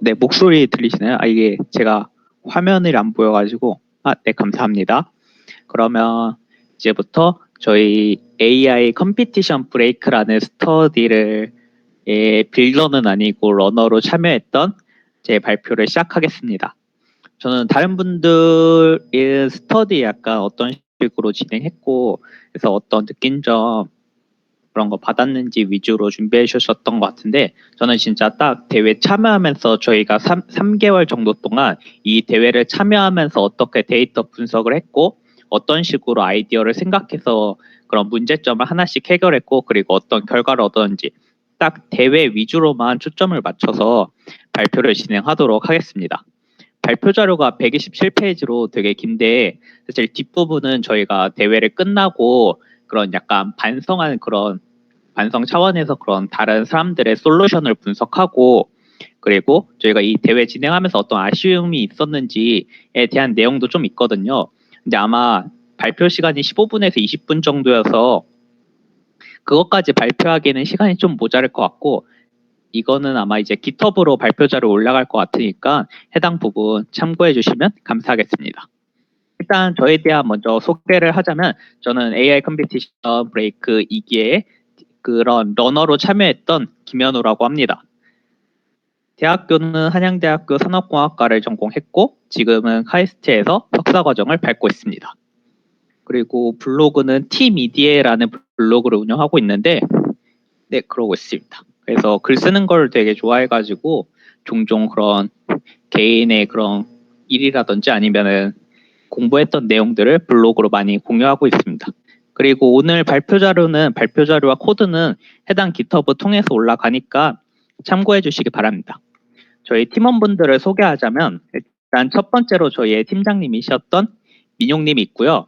네, 목소리 들리시나요? 이게 제가 화면을 안 보여가지고. 네, 감사합니다. 그러면 이제부터 저희 AI 컴피티션 브레이크라는 스터디를 빌더는 아니고 러너로 참여했던 제 발표를 시작하겠습니다. 저는 다른 분들의 스터디 약간 어떤 식으로 진행했고, 그래서 어떤 느낀 점 그런 거 받았는지 위주로 준비해 주셨던 것 같은데, 저는 진짜 딱 대회 참여하면서 저희가 3개월 정도 동안 이 대회를 참여하면서 어떻게 데이터 분석을 했고, 어떤 식으로 아이디어를 생각해서 그런 문제점을 하나씩 해결했고, 그리고 어떤 결과를 얻었는지 딱 대회 위주로만 초점을 맞춰서 발표를 진행하도록 하겠습니다. 발표 자료가 127페이지로 되게 긴데, 사실 뒷부분은 저희가 대회를 끝나고 그런 약간 반성하는 그런 반성 차원에서 그런 다른 사람들의 솔루션을 분석하고, 그리고 저희가 이 대회 진행하면서 어떤 아쉬움이 있었는지에 대한 내용도 좀 있거든요. 근데 아마 발표 시간이 15분에서 20분 정도여서 그것까지 발표하기에는 시간이 좀 모자랄 것 같고, 이거는 아마 이제 깃허브로 발표 자료 올라갈 것 같으니까 해당 부분 참고해 주시면 감사하겠습니다. 일단 저에 대한 먼저 소개를 하자면, 저는 AI 컴피티션 브레이크 2기에 그런 러너로 참여했던 김현우라고 합니다. 대학교는 한양대학교 산업공학과를 전공했고, 지금은 카이스트에서 석사과정을 밟고 있습니다. 그리고 블로그는 T미디에라는 블로그를 운영하고 있는데, 네, 그러고 있습니다. 그래서 글 쓰는 걸 되게 좋아해가지고 종종 그런 개인의 그런 일이라든지 아니면은 공부했던 내용들을 블로그로 많이 공유하고 있습니다. 그리고 오늘 발표 자료는, 발표 자료와 코드는 해당 깃허브 통해서 올라가니까 참고해 주시기 바랍니다. 저희 팀원분들을 소개하자면, 일단 첫 번째로 저희의 팀장님이셨던 민용님이 있고요.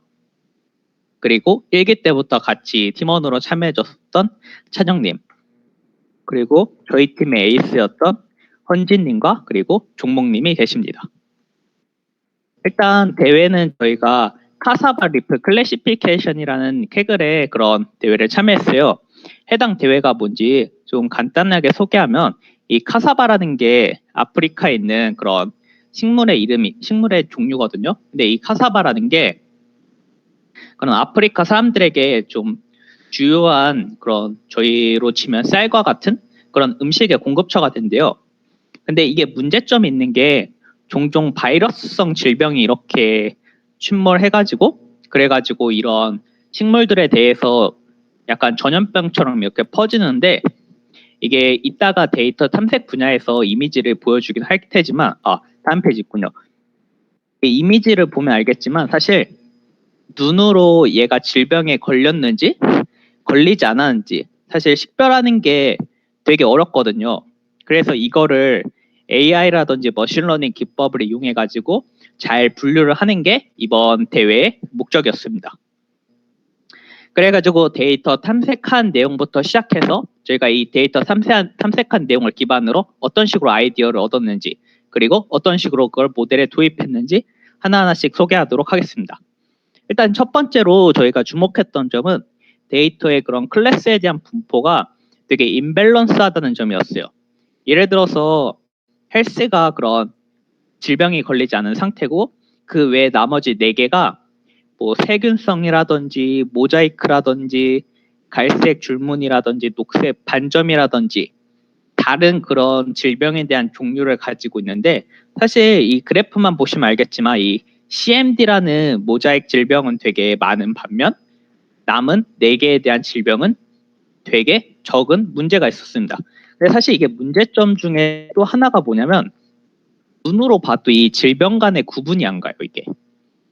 그리고 1기 때부터 같이 팀원으로 참여해 줬던 찬영님, 그리고 저희 팀의 에이스였던 헌진님과 그리고 종목님이 계십니다. 일단 대회는 저희가 카사바 리프 클래시피케이션이라는 캐글의 그런 대회를 참여했어요. 해당 대회가 뭔지 좀 간단하게 소개하면, 이 카사바라는 게 아프리카에 있는 그런 식물의 종류거든요. 근데 이 카사바라는 게 그런 아프리카 사람들에게 좀 주요한 그런, 저희로 치면 쌀과 같은 그런 음식의 공급처가 된대요. 근데 이게 문제점이 있는 게, 종종 바이러스성 질병이 이렇게 침몰해가지고, 그래가지고 이런 식물들에 대해서 약간 전염병처럼 이렇게 퍼지는데, 이게 이따가 데이터 탐색 분야에서 이미지를 보여주긴 할 테지만, 다음 페이지 있군요. 이 이미지를 보면 알겠지만, 사실 눈으로 얘가 질병에 걸렸는지 걸리지 않았는지 사실 식별하는 게 되게 어렵거든요. 그래서 이거를 AI라든지 머신러닝 기법을 이용해 가지고 잘 분류를 하는 게 이번 대회의 목적이었습니다. 그래가지고 데이터 탐색한 내용부터 시작해서 저희가 이 데이터 탐색한 내용을 기반으로 어떤 식으로 아이디어를 얻었는지, 그리고 어떤 식으로 그걸 모델에 도입했는지 하나하나씩 소개하도록 하겠습니다. 일단 첫 번째로 저희가 주목했던 점은 데이터의 그런 클래스에 대한 분포가 되게 임밸런스하다는 점이었어요. 예를 들어서 헬스가 그런 질병이 걸리지 않은 상태고, 그 외 나머지 4개가 뭐 세균성이라든지 모자이크라든지 갈색 줄무늬라든지 녹색 반점이라든지 다른 그런 질병에 대한 종류를 가지고 있는데, 사실 이 그래프만 보시면 알겠지만 이 CMD라는 모자이크 질병은 되게 많은 반면, 남은 4개에 대한 질병은 되게 적은 문제가 있었습니다. 근데 사실 이게 문제점 중에 또 하나가 뭐냐면, 눈으로 봐도 이 질병 간의 구분이 안 가요. 이게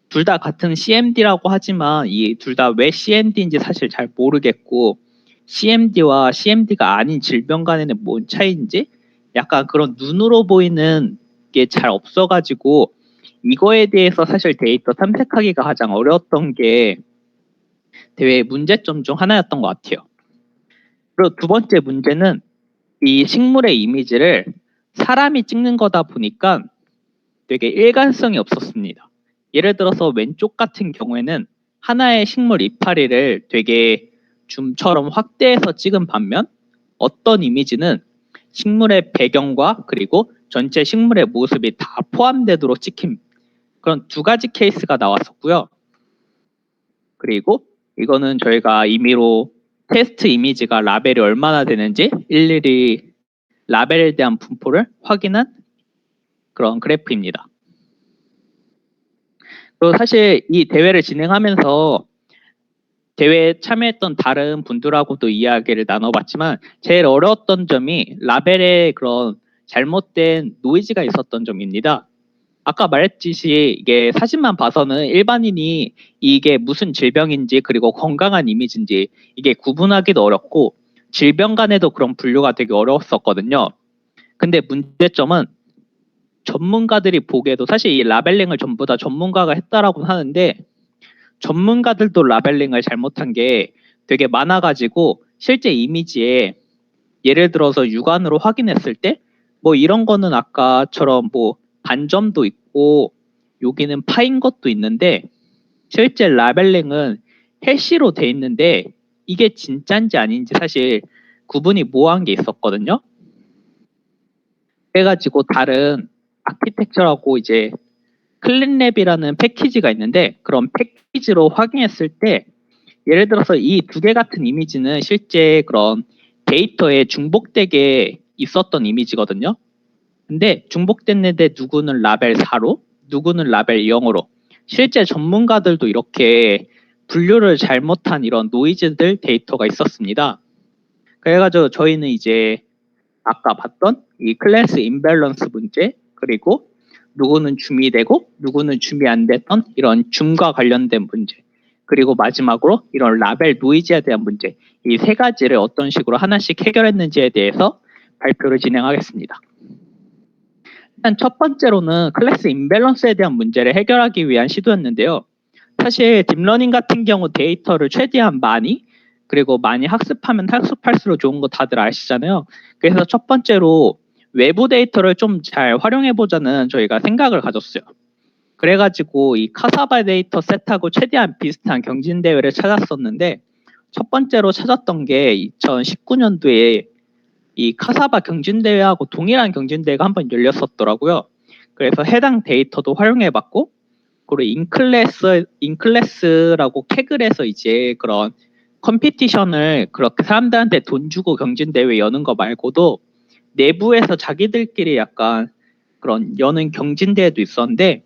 둘 다 같은 CMD라고 하지만 이 둘 다 왜 CMD인지 사실 잘 모르겠고, CMD와 CMD가 아닌 질병 간에는 뭔 차이인지 약간 그런 눈으로 보이는 게 잘 없어가지고, 이거에 대해서 사실 데이터 탐색하기가 가장 어려웠던 게 대회의 문제점 중 하나였던 것 같아요. 그리고 두 번째 문제는, 이 식물의 이미지를 사람이 찍는 거다 보니까 되게 일관성이 없었습니다. 예를 들어서 왼쪽 같은 경우에는 하나의 식물 이파리를 되게 줌처럼 확대해서 찍은 반면, 어떤 이미지는 식물의 배경과 그리고 전체 식물의 모습이 다 포함되도록 찍힌 그런 두 가지 케이스가 나왔었고요. 그리고 이거는 저희가 임의로 테스트 이미지가 라벨이 얼마나 되는지 일일이 라벨에 대한 분포를 확인한 그런 그래프입니다. 그리고 사실 이 대회를 진행하면서 대회에 참여했던 다른 분들하고도 이야기를 나눠봤지만 제일 어려웠던 점이 라벨에 그런 잘못된 노이즈가 있었던 점입니다. 아까 말했듯이 이게 사진만 봐서는 일반인이 이게 무슨 질병인지 그리고 건강한 이미지인지 이게 구분하기도 어렵고 질병 간에도 그런 분류가 되게 어려웠었거든요. 근데 문제점은 전문가들이 보기에도 사실 이 라벨링을 전부 다 전문가가 했다라고 하는데 전문가들도 라벨링을 잘못한 게 되게 많아가지고 실제 이미지에 예를 들어서 육안으로 확인했을 때 뭐 이런 거는 아까처럼 뭐 반점도 있고 여기는 파인 것도 있는데 실제 라벨링은 해시로 돼 있는데 이게 진짜인지 아닌지 사실 구분이 모호한 게 있었거든요. 그래가지고 다른 아키텍처라고 이제 클린랩이라는 패키지가 있는데 그런 패키지로 확인했을 때 예를 들어서 이 두 개 같은 이미지는 실제 그런 데이터에 중복되게 있었던 이미지거든요. 근데 중복됐는데 누구는 라벨 4로 누구는 라벨 0으로 실제 전문가들도 이렇게 분류를 잘못한 이런 노이즈들 데이터가 있었습니다. 그래가지고 저희는 이제 아까 봤던 이 클래스 임밸런스 문제 그리고 누구는 줌이 되고 누구는 줌이 안 됐던 이런 줌과 관련된 문제 그리고 마지막으로 이런 라벨 노이즈에 대한 문제 이 세 가지를 어떤 식으로 하나씩 해결했는지에 대해서 발표를 진행하겠습니다. 일단 첫 번째로는 클래스 임밸런스에 대한 문제를 해결하기 위한 시도였는데요. 사실 딥러닝 같은 경우 데이터를 최대한 많이 그리고 많이 학습하면 학습할수록 좋은 거 다들 아시잖아요. 그래서 첫 번째로 외부 데이터를 좀 잘 활용해 보자는 저희가 생각을 가졌어요. 그래가지고 이 카사바 데이터 셋하고 최대한 비슷한 경진 대회를 찾았었는데 첫 번째로 찾았던 게 2019년도에 이 카사바 경진대회하고 동일한 경진대회가 한번 열렸었더라고요. 그래서 해당 데이터도 활용해봤고, 그리고 인클래스라고 캡을 해서 이제 그런 컴피티션을 그렇게 사람들한테 돈 주고 경진대회 여는 거 말고도 내부에서 자기들끼리 약간 그런 여는 경진대회도 있었는데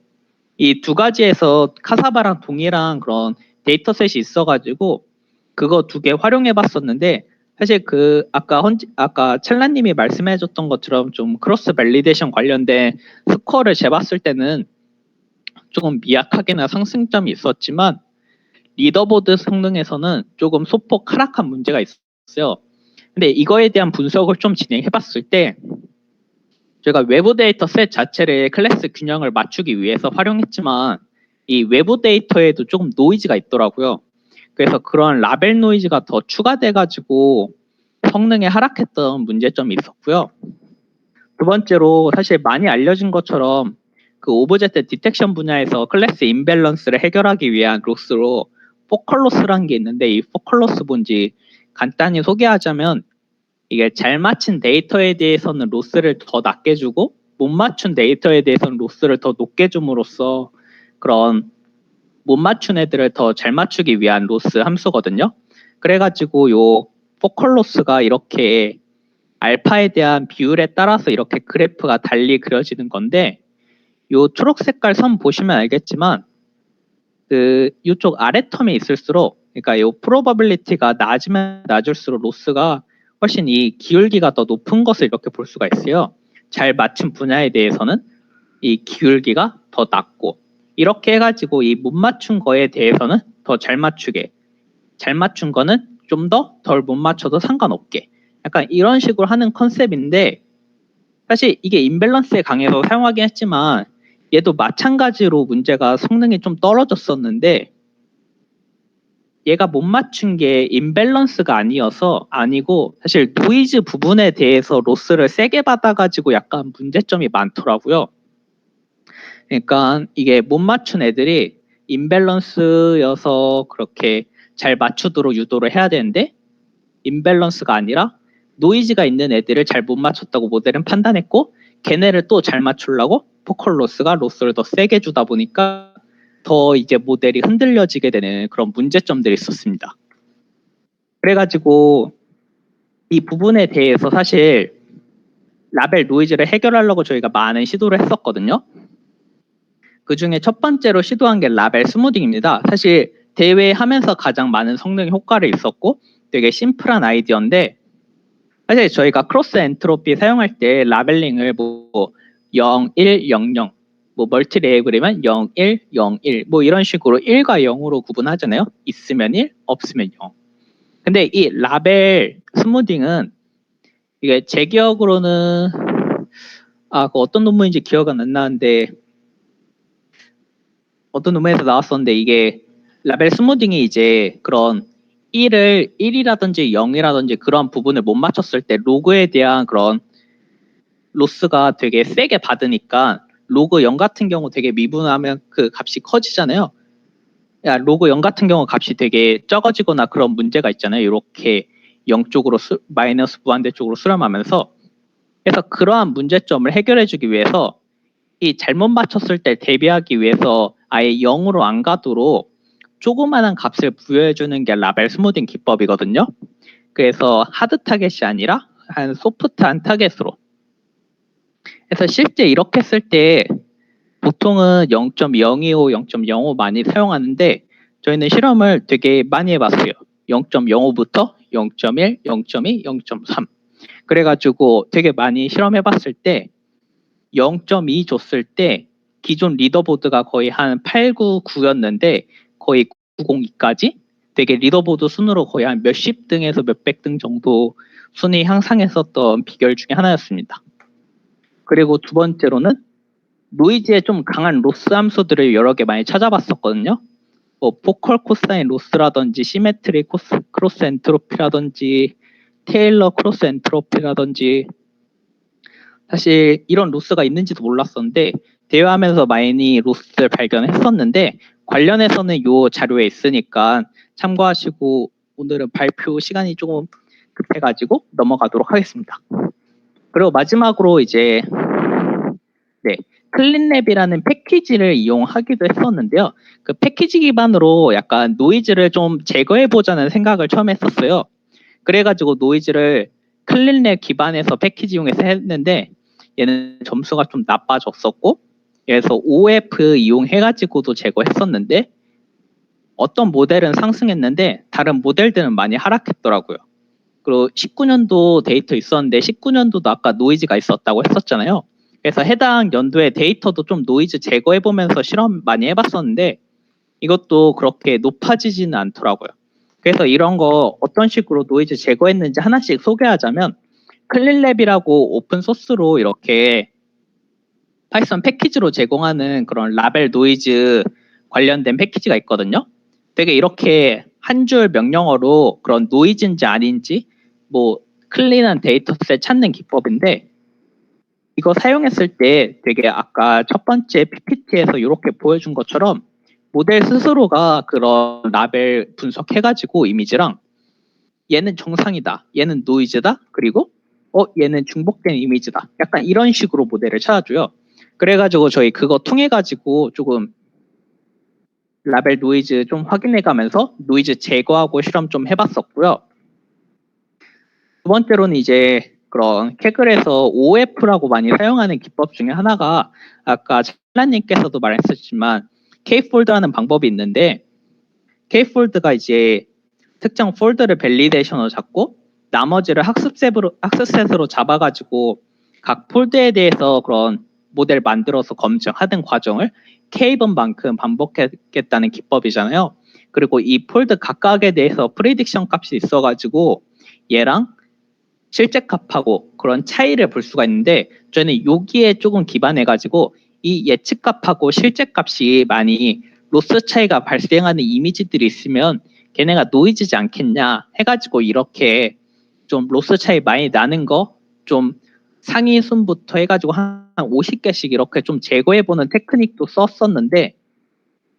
이 두 가지에서 카사바랑 동일한 그런 데이터셋이 있어가지고 그거 두 개 활용해봤었는데 사실 그 아까 첼라님이 말씀해줬던 것처럼 좀 크로스 밸리데이션 관련된 스코어를 재봤을 때는 조금 미약하게나 상승점이 있었지만 리더보드 성능에서는 조금 소폭 하락한 문제가 있었어요. 근데 이거에 대한 분석을 좀 진행해봤을 때 저희가 외부 데이터 셋 자체를 클래스 균형을 맞추기 위해서 활용했지만 이 외부 데이터에도 조금 노이즈가 있더라고요. 그래서 그런 라벨 노이즈가 더 추가돼가지고 성능에 하락했던 문제점이 있었고요. 두 번째로 사실 많이 알려진 것처럼 그 오브젝트 디텍션 분야에서 클래스 임밸런스를 해결하기 위한 로스로 포컬로스라는 게 있는데 이 포컬로스 뭔지 간단히 소개하자면 이게 잘 맞춘 데이터에 대해서는 로스를 더 낮게 주고 못 맞춘 데이터에 대해서는 로스를 더 높게 줌으로써 그런 못 맞춘 애들을 더 잘 맞추기 위한 로스 함수거든요. 그래가지고 요 포컬 로스가 이렇게 알파에 대한 비율에 따라서 이렇게 그래프가 달리 그려지는 건데 요 초록 색깔 선 보시면 알겠지만 그 이쪽 아래 텀에 있을수록 그러니까 요 프로버빌리티가 낮으면 낮을수록 로스가 훨씬 이 기울기가 더 높은 것을 이렇게 볼 수가 있어요. 잘 맞춘 분야에 대해서는 이 기울기가 더 낮고 이렇게 해가지고 이 못 맞춘 거에 대해서는 더 잘 맞추게 잘 맞춘 거는 좀 더 덜 못 맞춰도 상관없게 약간 이런 식으로 하는 컨셉인데 사실 이게 임밸런스에 강해서 사용하긴 했지만 얘도 마찬가지로 문제가 성능이 좀 떨어졌었는데 얘가 못 맞춘 게 임밸런스가 아니고 사실 노이즈 부분에 대해서 로스를 세게 받아가지고 약간 문제점이 많더라고요. 그러니까 이게 못 맞춘 애들이 임밸런스여서 그렇게 잘 맞추도록 유도를 해야 되는데 임밸런스가 아니라 노이즈가 있는 애들을 잘 못 맞췄다고 모델은 판단했고 걔네를 또 잘 맞추려고 포컬 로스를 더 세게 주다 보니까 더 이제 모델이 흔들려지게 되는 그런 문제점들이 있었습니다. 그래가지고 이 부분에 대해서 사실 라벨 노이즈를 해결하려고 저희가 많은 시도를 했었거든요. 그 중에 첫 번째로 시도한 게 라벨 스무딩입니다. 사실 대회하면서 가장 많은 성능 효과를 있었고 되게 심플한 아이디어인데, 사실 저희가 크로스 엔트로피 사용할 때 라벨링을 뭐 0, 1, 0, 0, 뭐 멀티 레이블이면 0, 1, 0, 1, 뭐 이런 식으로 1과 0으로 구분하잖아요. 있으면 1, 없으면 0. 근데 이 라벨 스무딩은 이게 제 기억으로는 그 어떤 논문인지 기억은 안 나는데 어떤 논문에서 나왔었는데, 이게 라벨 스무딩이 이제 그런 1이라든지 0이라든지 그런 부분을 못 맞췄을 때 로그에 대한 그런 로스가 되게 세게 받으니까 로그 0 같은 경우 되게 미분하면 그 값이 커지잖아요. 야, 로그 0 같은 경우 값이 되게 적어지거나 그런 문제가 있잖아요. 이렇게 0 쪽으로 마이너스 무한대 쪽으로 수렴하면서. 그래서 그러한 문제점을 해결해주기 위해서 이 잘못 맞췄을 때 대비하기 위해서 아예 0으로 안 가도록 조그마한 값을 부여해주는 게 라벨 스무딩 기법이거든요. 그래서 하드 타겟이 아니라 한 소프트한 타겟으로. 그래서 실제 이렇게 쓸 때 보통은 0.025, 0.05 많이 사용하는데 저희는 실험을 되게 많이 해봤어요. 0.05부터 0.1, 0.2, 0.3. 그래가지고 되게 많이 실험해봤을 때 0.2 줬을 때 기존 리더보드가 거의 한 899였는데 거의 902까지 되게 리더보드 순으로 거의 한 몇십 등에서 몇백 등 정도 순위 향상했었던 비결 중에 하나였습니다. 그리고 두 번째로는 노이즈에 좀 강한 로스 함수들을 여러 개 많이 찾아봤었거든요. 뭐 포컬 코사인 로스라든지 시메트리 크로스 엔트로피라든지 테일러 크로스 엔트로피라든지, 사실 이런 로스가 있는지도 몰랐었는데 대화하면서 많이 로스를 발견했었는데 관련해서는 요 자료에 있으니까 참고하시고, 오늘은 발표 시간이 조금 급해가지고 넘어가도록 하겠습니다. 그리고 마지막으로 이제 클린랩이라는 패키지를 이용하기도 했었는데요. 그 패키지 기반으로 약간 노이즈를 좀 제거해보자는 생각을 처음 했었어요. 그래가지고 노이즈를 클린랩 기반에서 패키지 이용해서 했는데 얘는 점수가 좀 나빠졌었고, 그래서 OF 이용해가지고도 제거했었는데 어떤 모델은 상승했는데 다른 모델들은 많이 하락했더라고요. 그리고 19년도 데이터 있었는데 19년도도 아까 노이즈가 있었다고 했었잖아요. 그래서 해당 연도의 데이터도 좀 노이즈 제거해보면서 실험 많이 해봤었는데 이것도 그렇게 높아지지는 않더라고요. 그래서 이런 거 어떤 식으로 노이즈 제거했는지 하나씩 소개하자면, 클린랩이라고 오픈 소스로 이렇게 파이썬 패키지로 제공하는 그런 라벨 노이즈 관련된 패키지가 있거든요. 되게 이렇게 한 줄 명령어로 그런 노이즈인지 아닌지 뭐 클린한 데이터셋 찾는 기법인데, 이거 사용했을 때 되게 아까 첫 번째 PPT에서 이렇게 보여준 것처럼 모델 스스로가 그런 라벨 분석해가지고 이미지랑 얘는 정상이다, 얘는 노이즈다, 그리고 얘는 중복된 이미지다, 약간 이런 식으로 모델을 찾아줘요. 그래가지고 저희 그거 통해가지고 조금 라벨 노이즈 좀 확인해가면서 노이즈 제거하고 실험 좀 해봤었고요. 두 번째로는 이제 그런 캐글에서 OF라고 많이 사용하는 기법 중에 하나가 아까 찰라님께서도 말했었지만 K폴드하는 방법이 있는데, K폴드가 이제 특정 폴더를 밸리데이션으로 잡고 나머지를 학습셋으로 잡아가지고 각 폴드에 대해서 그런 모델 만들어서 검증하는 과정을 K번만큼 반복했겠다는 기법이잖아요. 그리고 이 폴드 각각에 대해서 프리딕션 값이 있어가지고 얘랑 실제 값하고 그런 차이를 볼 수가 있는데, 저는 여기에 조금 기반해가지고 이 예측 값하고 실제 값이 많이 로스 차이가 발생하는 이미지들이 있으면 걔네가 노이즈지 않겠냐 해가지고 이렇게 좀 로스 차이 많이 나는 거 좀 상위 순부터 해가지고 한 50개씩 이렇게 좀 제거해보는 테크닉도 썼었는데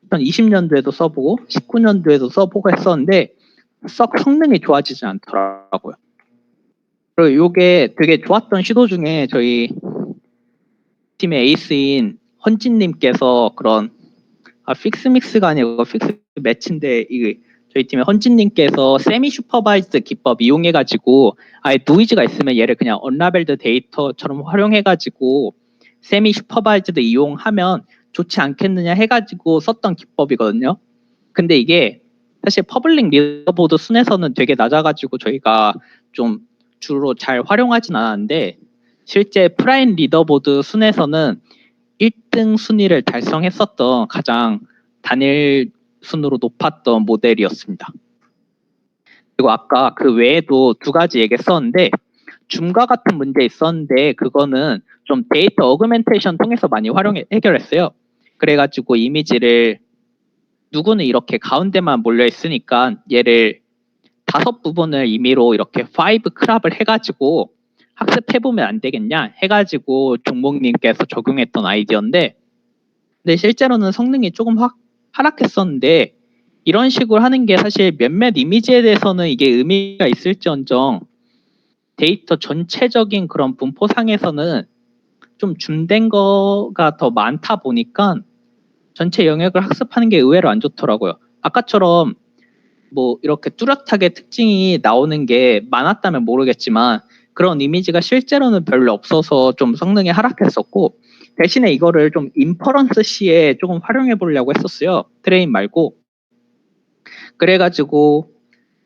2020년도에도 써보고 19년도에도 써보고 했었는데 썩 성능이 좋아지지 않더라고요. 그리고 이게 되게 좋았던 시도 중에 저희 팀의 에이스인 헌진님께서 그런 픽스 믹스가 아니고 픽스 매치인데 이게 저희 팀의 헌진님께서 세미 슈퍼바이즈드 기법 이용해가지고 아예 노이즈가 있으면 얘를 그냥 언라벨드 데이터처럼 활용해가지고 세미 슈퍼바이즈드 이용하면 좋지 않겠느냐 해가지고 썼던 기법이거든요. 근데 이게 사실 퍼블릭 리더보드 순에서는 되게 낮아가지고 저희가 좀 주로 잘 활용하진 않았는데 실제 프라임 리더보드 순에서는 1등 순위를 달성했었던 가장 단일 순으로 높았던 모델이었습니다. 그리고 아까 그 외에도 두 가지 얘기했었는데 줌과 같은 문제 있었는데 그거는 좀 데이터 어그멘테이션 통해서 많이 해결했어요. 그래가지고 이미지를 누구는 이렇게 가운데만 몰려 있으니까 얘를 5부분을 임의로 이렇게 5 크랍을 해가지고 학습해보면 안 되겠냐 해가지고 종목님께서 적용했던 아이디어인데 근데 실제로는 성능이 조금 하락했었는데 이런 식으로 하는 게 사실 몇몇 이미지에 대해서는 이게 의미가 있을지언정 데이터 전체적인 그런 분포상에서는 좀 줌된 거가 더 많다 보니까 전체 영역을 학습하는 게 의외로 안 좋더라고요. 아까처럼 뭐 이렇게 뚜렷하게 특징이 나오는 게 많았다면 모르겠지만 그런 이미지가 실제로는 별로 없어서 좀 성능이 하락했었고 대신에 이거를 좀 인퍼런스 시에 조금 활용해 보려고 했었어요. 트레인 말고. 그래가지고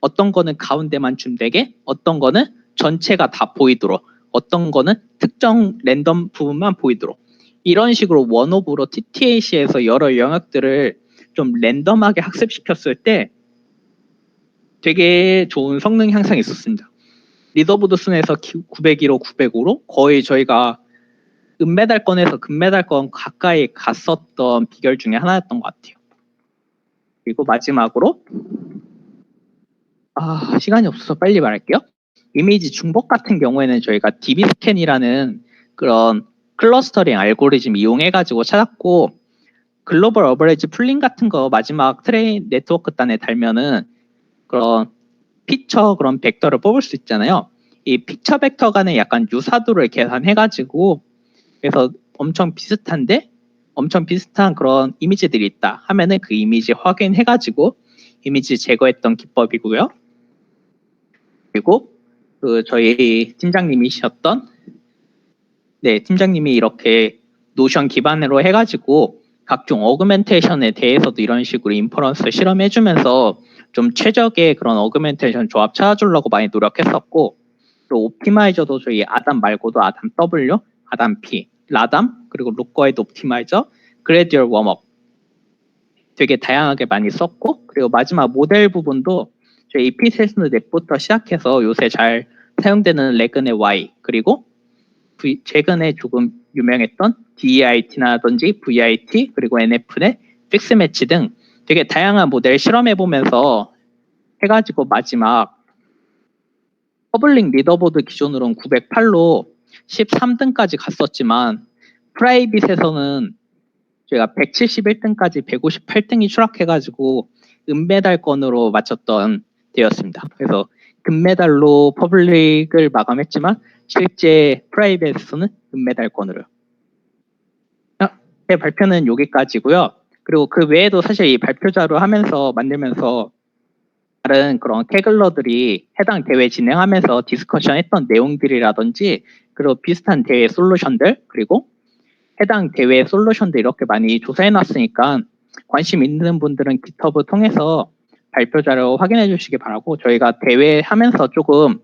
어떤 거는 가운데만 줌되게 어떤 거는 전체가 다 보이도록 어떤 거는 특정 랜덤 부분만 보이도록 이런 식으로 원오브로 TTAC에서 여러 영역들을 좀 랜덤하게 학습시켰을 때 되게 좋은 성능 향상이 있었습니다. 리더보드 순에서 901호, 905로 거의 저희가 은메달권에서 금메달권 가까이 갔었던 비결 중에 하나였던 것 같아요. 그리고 마지막으로 시간이 없어서 빨리 말할게요. 이미지 중복 같은 경우에는 저희가 DB 스캔이라는 그런 클러스터링 알고리즘 이용해가지고 찾았고 글로벌 어버레이지 풀링 같은 거 마지막 트레인 네트워크 단에 달면은 그런 피처 그런 벡터를 뽑을 수 있잖아요. 이 피처 벡터 간의 약간 유사도를 계산해가지고 그래서 엄청 비슷한 그런 이미지들이 있다 하면은 그 이미지 확인해가지고 이미지 제거했던 기법이고요. 그리고 그 저희 팀장님이셨던 팀장님이 이렇게 노션 기반으로 해가지고 각종 어그멘테이션에 대해서도 이런 식으로 인퍼런스 실험해주면서 좀 최적의 그런 어그멘테이션 조합 찾아주려고 많이 노력했었고 또 옵티마이저도 저희 아담 말고도 아담 W, 아담 P, 라담 그리고 루커헤드 옵티마이저, 그래듀얼 웜업 되게 다양하게 많이 썼고 그리고 마지막 모델 부분도 저희 이피세스너 넷부터 시작해서 요새 잘 사용되는 레그네 Y 그리고 최근에 조금 유명했던 DIT나든지 VIT 그리고 NF넷, 픽스매치 등 되게 다양한 모델 실험해보면서 해가지고 마지막 퍼블릭 리더보드 기준으로는 908로 13등까지 갔었지만 프라이빗에서는 저희가 171등까지 158등이 추락해가지고 은메달권으로 마쳤던 대회였습니다. 그래서 금메달로 퍼블릭을 마감했지만 실제 프라이빗에서는 은메달권으로. 제 발표는 여기까지고요. 그리고 그 외에도 사실 이 발표자료 하면서 만들면서 다른 그런 캐글러들이 해당 대회 진행하면서 디스커션 했던 내용들이라든지 그리고 비슷한 대회 솔루션들 그리고 해당 대회 솔루션들 이렇게 많이 조사해놨으니까 관심 있는 분들은 깃허브 통해서 발표 자료 확인해 주시기 바라고 저희가 대회 하면서 조금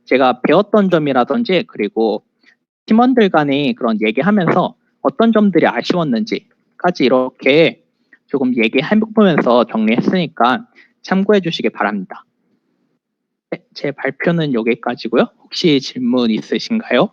제가 배웠던 점이라든지 그리고 팀원들 간에 그런 얘기하면서 어떤 점들이 아쉬웠는지까지 이렇게 조금 얘기해보면서 정리했으니까 참고해 주시기 바랍니다. 제 발표는 여기까지고요. 혹시 질문 있으신가요?